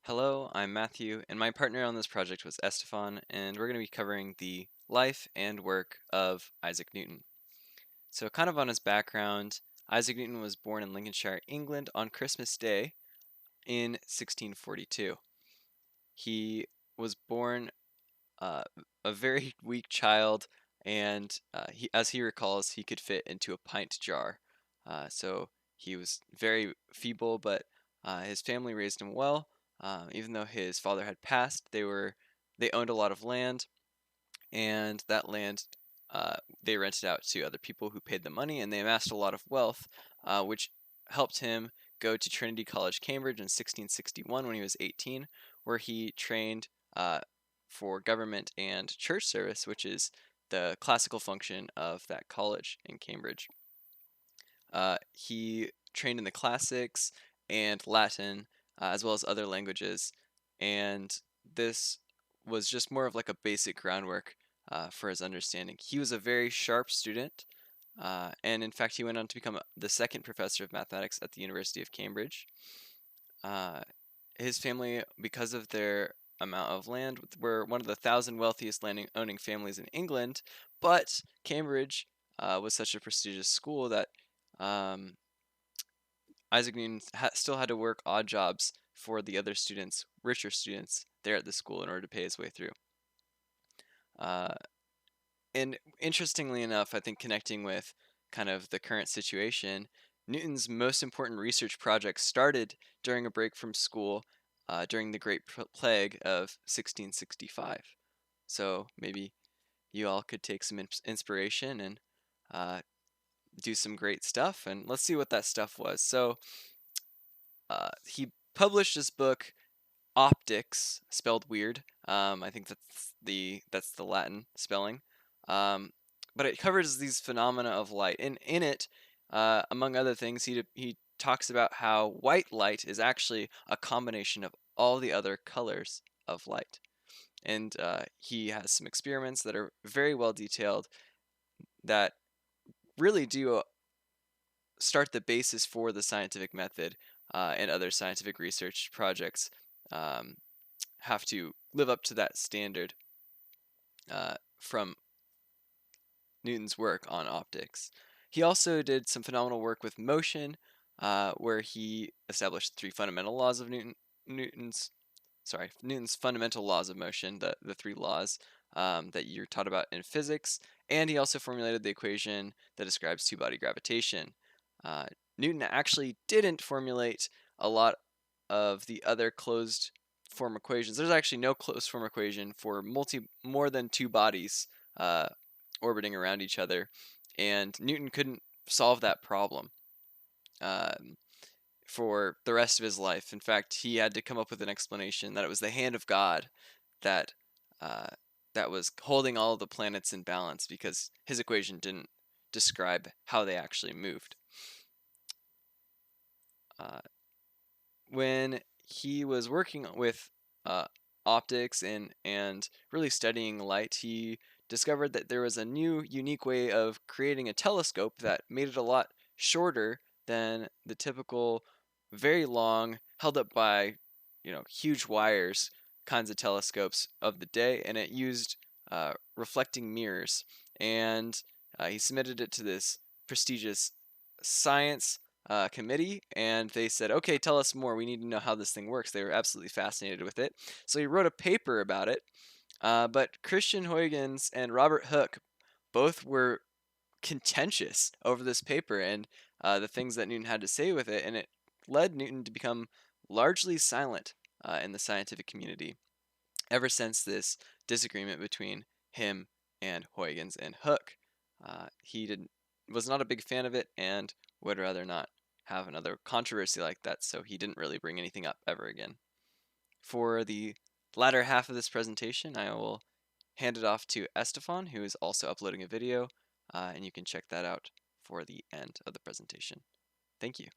Hello, I'm Matthew, and my partner on this project was Estefan, and we're going to be covering the life and work of Isaac Newton. So, kind of on his background, Isaac Newton was born in Lincolnshire, England on Christmas Day in 1642. He was born uh, a very weak child, and as he recalls, he could fit into a pint jar. So he was very feeble, but his family raised him well. Even though his father had passed, they owned a lot of land, and that land they rented out to other people who paid the money, and they amassed a lot of wealth, which helped him go to Trinity College, Cambridge in 1661 when he was 18, where he trained for government and church service, which is the classical function of that college in Cambridge. He trained in the classics and Latin, as well as other languages, and this was just more of like a basic groundwork for his understanding. He was a very sharp student, and in fact, he went on to become the second professor of mathematics at the University of Cambridge. Uh, his family, because of their amount of land, were one of the 1,000 wealthiest land owning families in England, but Cambridge was such a prestigious school that um, Isaac Newton still had to work odd jobs for the other students, richer students, there at the school in order to pay his way through. Uh, and interestingly enough, I think connecting with kind of the current situation, Newton's most important research project started during a break from school during the Great Plague of 1665. So maybe you all could take some inspiration and uh, do some great stuff. And let's see what that stuff was. So he published this book, Optics, spelled weird. I think that's the Latin spelling. Um, but it covers these phenomena of light, and in it, among other things, he talks about how white light is actually a combination of all the other colors of light, and he has some experiments that are very well detailed that really do start the basis for the scientific method, and other scientific research projects um, have to live up to that standard from Newton's work on optics. He also did some phenomenal work with motion, where he established three fundamental laws of Newton's fundamental laws of motion, the three laws that you're taught about in physics, and he also formulated the equation that describes two-body gravitation. Uh, Newton actually didn't formulate a lot of the other closed form equations. There's actually no closed form equation for more than two bodies uh, orbiting around each other, and Newton couldn't solve that problem um, for the rest of his life. In fact, he had to come up with an explanation that it was the hand of God that uh, that was holding all of the planets in balance because his equation didn't describe how they actually moved. Uh, when he was working with uh, optics and really studying light, he discovered that there was a new unique way of creating a telescope that made it a lot shorter than the typical very long held up by huge wires kinds of telescopes of the day, and it used reflecting mirrors, and he submitted it to this prestigious science committee, and they said, okay, tell us more. We need to know how this thing works. They were absolutely fascinated with it. So he wrote a paper about it. But Christian Huygens and Robert Hooke both were contentious over this paper and the things that Newton had to say with it, and it led Newton to become largely silent in the scientific community ever since this disagreement between him and Huygens and Hooke. He was not a big fan of it and would rather not have another controversy like that, so he didn't really bring anything up ever again. For the latter half of this presentation, I will hand it off to Estefan, who is also uploading a video, and you can check that out for the end of the presentation. Thank you.